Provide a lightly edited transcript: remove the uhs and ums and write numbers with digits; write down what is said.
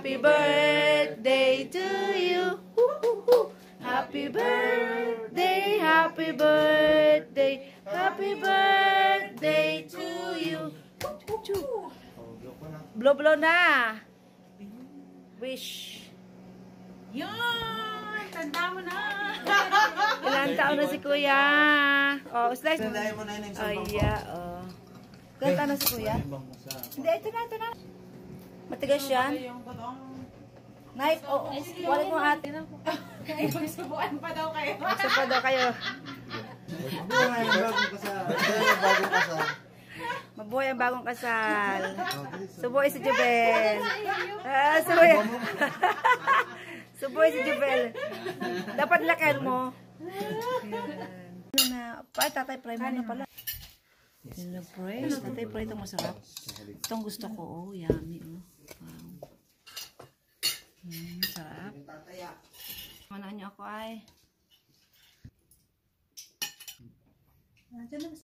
Happy birthday to you. Happy birthday, happy birthday, happy birthday to you. Blow blow na. Wish. Yun! Tanda mo na! Ilang taon na si Kuya? Oh, slice. Tandahin mo na yun yung Oh, sampang yeah, oh. Ilang taon na si Kuya? Hindi, ito na, ito na. Matigas yan. Night, oh, wallet mo ate. Ay, magsubuan pa daw kayo. Gusto pa daw kayo. Mabuhay ang bagong kasal. Subuhay si Jubel. Subuhay. Subuhay si Jubel. Dapat lakan mo. Ay, tatay, fry mo na pala. Tatay, fry itong masarap. Itong gusto ko, oh, yummy, oh. Wow. Sarap. Manaan niyo ako ay.